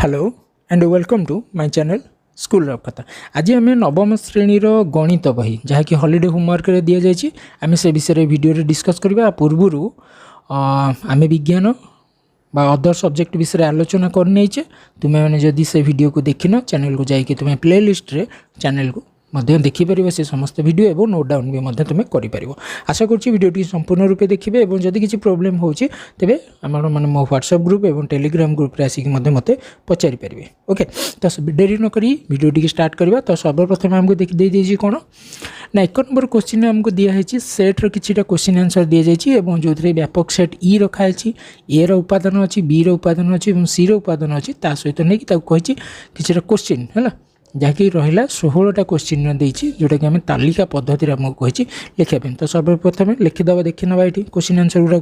Hello and welcome to my channel school रफ कथा। आज आम नवम श्रेणीर गणित बही जहाँकि हॉलिडे होमवर्क दि जाए आम से विषय वीडियो डिस्कस करबा पूर्वर आम विज्ञान बा अदर सब्जेक्ट विषय आलोचना करने तुम्हें मैंने जदि से वीडियो को देखिन चैनल को जाकि तुम्हें प्ले लिस्ट रे चैनल को देखिपर से समस्त वीडियो एवं नोट डाउन भी तुम्हें कर आशा करूँ संपूर्ण रूपे देखिए और जदि किसी प्रोब्लेम होची तेबे आमर माने मो व्हाट्सएप ग्रुप और टेलीग्राम ग्रुप रे आसिक मते पचारि पारे। ओके तो देरी न करी वीडियो स्टार्ट करवा। तो सर्वप्रथम आमको दे दीजिए कौन ना 1 नंबर क्वेश्चन आमको दिखाई सेट्र किछिटा क्वेश्चन आंसर दि जाइए जो व्यापक सेट ई रखाई ए रो उपादान अच्छी बी रो उपादान अच्छी और सी रो उपादान अच्छी ता सहित नहीं कि किछिटा क्वेश्चन है जहाँकि रहा 16टा क्वेश्चन देती जोटा कि आम तालिका पद्धति आमको कही लिखापी। तो सर्वप्रथम लिखिदे देखी ना ये क्वेश्चन आंसर गुड़ा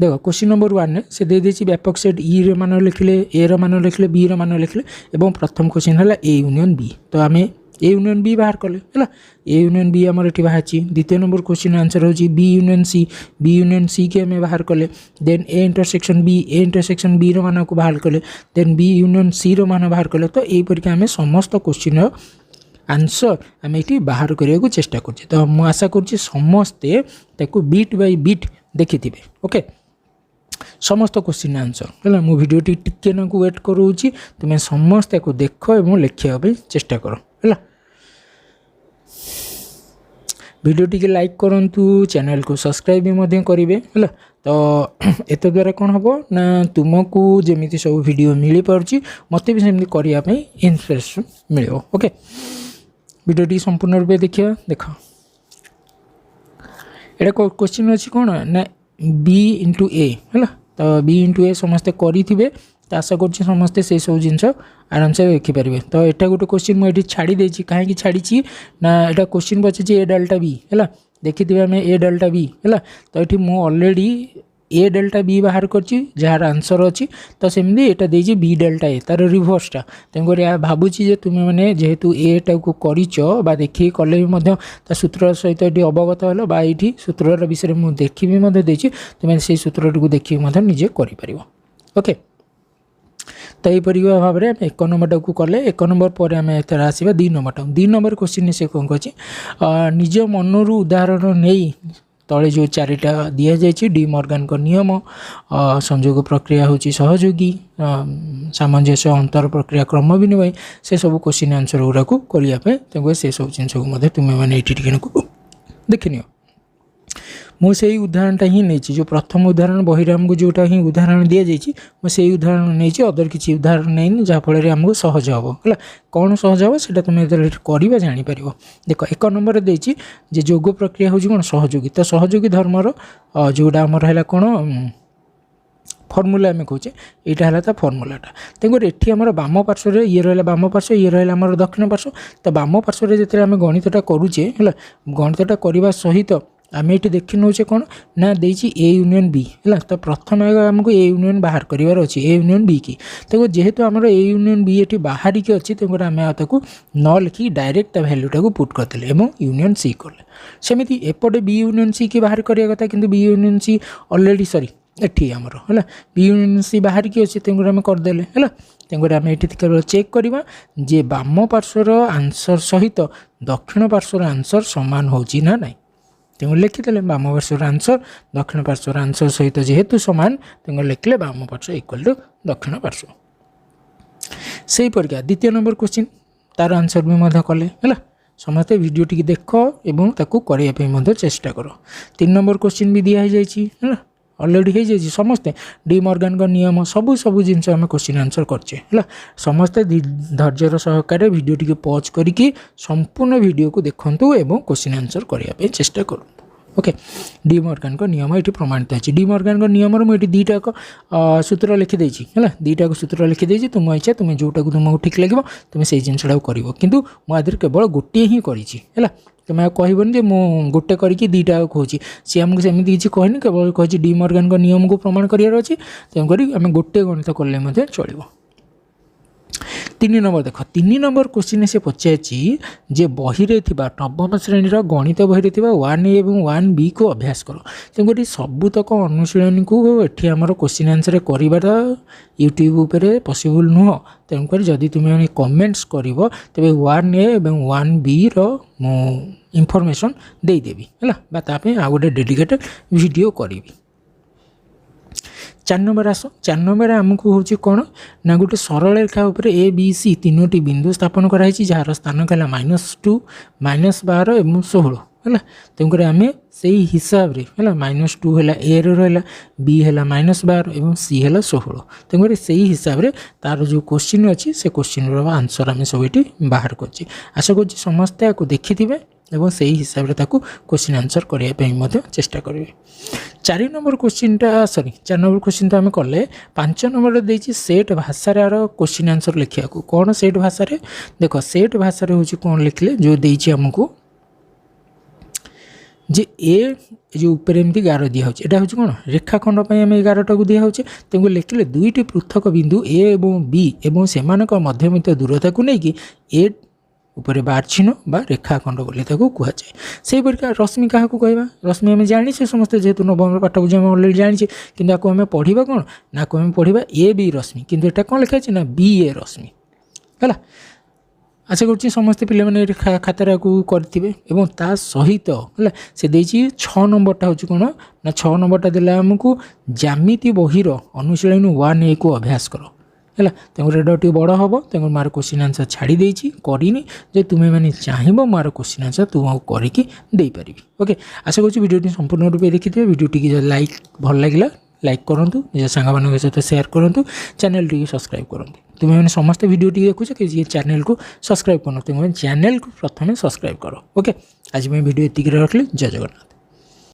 देख क्वेश्चन नंबर 1 से दे देती व्यापक सेट ई रो मान लिखिले ए रो मान लिखिले बी रो मान लिखिले और प्रथम क्वेश्चन है ए यूनियन बी। तो आम ए यूनियन बी बाहर कले है ए यूनियन बी आमर ये बाहर। द्वितीय नंबर क्वेश्चन आंसर होची बी यूनियन सी के आम बाहर कले। देन ए इंटरसेक्शन बी रो मान को बाहर कले। देन बी यूनियन सी रो मान बाहर कले। तो यहीपरिक आम समस्त क्वेश्चन आंसर आम ये बाहर करने को चेष्टा कर। तो मुझे आशा करुँचे समस्ते बीट बाय बीट देखि थे। ओके समस्त क्वेश्चन आंसर है मो वीडियो टिके ना वेट करूँगी तुम्हें समस्ते को देख और लिखापी चेष्टा कर है। वीडियो टी लाइक करूँ चैनल को सब्सक्राइब भी करेंगे है। तो एत द्वारा कौन हम ना तुमको जमी सब वीडियो मिल पार्ची मत भी सेमती करने इंस्पिरेशन मिले। ओके वीडियो टी संपूर्ण रूपे देखिए। देख ये क्वेश्चन अच्छी कौन ना बी इंटू ए है। तो बी इंटू ए समस्ते करेंगे तो आशा करुँच समस्ते से सब जिन आराम से देखिपारे। तो यहाँ गोटे क्वेश्चन मुझे छाड़ी कहीं छाड़ी ना यहाँ क्वेश्चन पचार ए डेल्टा बी है देखिए आम ए डेल्टा बी है। तो ये मुझे ऑलरेडी ए डेल्टा बी बाहर कर जार आंसर अच्छी। तो सेमती यहाँ देजी बी डेल्टा ए तार रिभर्सटा तेणुकर यह भावुची तुम मैंने जेहेतु एटा को कर देखिए कले भी सूत्र सहित ये अवगत है ये सूत्र विषय मुझे देखी भी देती तुम्हें से सूत्र को देखिए निजे कर। ओके तो यहीपरि भाव में 1 नंबर को कले 1 नंबर पर आम एथर आसवा 2 नंबर 2 नंबर क्वेश्चन से कौन कही निज मनरू उदाहरण नहीं तले जो 4टा दि जाए डी मॉर्गन का नियम संयोग प्रक्रिया हूँ सहयोगी सामंजस्य अंतर प्रक्रिया क्रम विनिमय से सब क्वेश्चन आंसर गुरा को करने तेज से सब जिन तुम्हें मैंने ये देखनी मुझे उदाहरणटा ही नहीं जो प्रथम उदाहरण बहिरे आमको जोटा ही उदाहरण दि जाइए मुझे उदाहरण नहीं अदर किसी उदाहरण नहीं जहाँफल आमको सहज हम है कौन सहज हम से तुम्हें कर जापर। देख 1 नंबर देती जे जोग प्रक्रिया हूँ कौन सहयोगी। तो सहयोगी धर्मर जोड़ा आमर है कौन फर्मूला आम कहे यहाँ है फर्मूलाटा तेणुकर ये आम बाम पार्श्व ये रहा बाम पार्श्व ये रहा आम दक्षिण पार्श्व। तो बाम पार्श्व जो आम गणितटा करुचे है गणितटा करने सहित आम ये देखी नौचे कौन ना देती ए यूनियन बी है। तो प्रथम आमको ए यूनियन बाहर करार अच्छी ए यूनियन बी की। तो जेहेतु आम ए यूनियन बी ये बाहर की अच्छी तेणुकर आम न लिखी डायरेक्ट भैल्यूटा को पुट करदे यूनियन सी कले सेमती एपटे बी यूनियन सी की बाहर करवा कथा कि B union C already sorry एठी आमर है बी यूनियन सी बाहर की अच्छी तेणुकर आम करदे है तेणुकर आम ये केवल चेक करवा जे बाम पार्श्वर आंसर सहित दक्षिण पार्श्वर आंसर सामान होची ना नहीं तेणु लिखिदे बाम पार्श्वर आंसर दक्षिण पार्श्वर आंसर सहित जेहेतु सामान तेणु लिखिले बाम पार्श्व इक्वल टू दक्षिण पार्श्व। से परिका द्वितीय नंबर क्वेश्चन तार आंसर भी कले है समस्ते वीडियो टी देख और करने चेष्टा कर। 3 नंबर क्वेश्चन भी दिखाई है ऑलरेडी हो जाए समस्ते डी मॉर्गन का नियम सब सब जिन आम क्वेश्चन आंसर करचे है समस्ते धैर्यर सहकार वीडियो टी पॉज करके संपूर्ण वीडियो को देखूँ और क्वेश्चन आंसर करने चेष्टा करूँ। ओके डी मॉर्गन का नियम ये प्रमाणित है डी मॉर्गन का नियम मुझे 2टा सूत्र लिखिदे है 2टा सूत्र लिखिदे तुम इच्छा तुम्हें जोटा को तुमको ठीक लगे तुम्हें से जिनसा कर कि मुझे केवल गोटे ही कर तुम्हें कहबन जे मु गोटे करके 2टा कहूँ सी आमको सेमती किसी कहनी केवल कही डी मॉर्गन का नियम को प्रमाण करार अच्छी तेणुक आम गोटे गणित कले चलो। तीन नंबर देख 3 नंबर क्वेश्चन से पचारि जे बही रे नवम श्रेणी गणित बही रे 1A और 1B को अभ्यास कर तेणुक सबुतक अनुशीलनी को ये आमर क्वेश्चन आंसर कर यूट्यूब उपर पॉसिबल नुह तेणुक जदि तुम्हें कमेंट्स कर तेरे 1A और 1B इंफॉर्मेशन देदेवी है आ गोटे डेडिकेटेड वीडियो करी 4 नंबर आस 4 नंबर आमको हूँ कौन ना गोटे सरल रेखा उपर ABC 3टी बिंदु स्थापन कराई जार स्थानक है -2 -12 और 16 है तेणुक आम से हिसाब से है -2 है ए रहा B है -12 और C है 16 तेणुक से हिसाब से तार जो क्वेश्चन अच्छी से क्वेश्चन आंसर आम सब ये बाहर कर आशा कर समस्ते आपको देखि एवं से हिसाब से क्वेश्चन आंसर करने चेष्टा करेंगे 4 नंबर क्वेश्चनटा सॉरी 4 नंबर क्वेश्चन तो आम कले 5 नंबर देती सेट भाषा क्वेश्चन आंसर लिखा कौन सेट भाषा देख सेट भाषा हूँ कौन लिखले जो देती आमको जे ए जो ऊपर एमती गार दिया यहाँ हूँ कौन रेखाखंड आम गारटा को दिया तेणु लिखिले 2टी पृथक बिंदु ए और बी और से मध्यमित दूरता को लेकिन ए ऊपर बार चिन्ह बा रेखाखंड बोली कहुए से परिका रश्मि क्या कहवा रश्मि आम जाने समस्ते जेहेतु नवम पाठ बुझे अलरेडी जाने कि आम पढ़ा कौन ना आम पढ़ा ए बी रश्मि किंतु एटा कौन लिखाई ना बी ए रश्मि है आशा कर समस्ते पे खातार करेंगे और ता सहित है से 6 नंबरटा हूँ कौन ना 6 नंबरटा देला आमको ज्यामिति बहीर अनुशीलनी 1A को अभ्यास कर है तेणु रेट बड़ हम तेणु मार क्वेश्चन आंसर छाड़ी करनी जे तुम्हें मैंने चाहब मार क्वेश्चन आंसर तुम करके पारि ओके आशा कर वीडियो संपूर्ण रूप देखी थे वीडियो टी लाइक भल लगे लाइक करूँ निज सांग सहित शेयर करूँ चैनल टी सब्सक्राइब करूँ तुम्हें मैंने समस्त वीडियो टी देखुच कि चैनल को सब्सक्राइब कर चैनल को प्रथम सब्सक्राइब कर ओके आज मैं वीडियो ये रखली जय जगन्नाथ।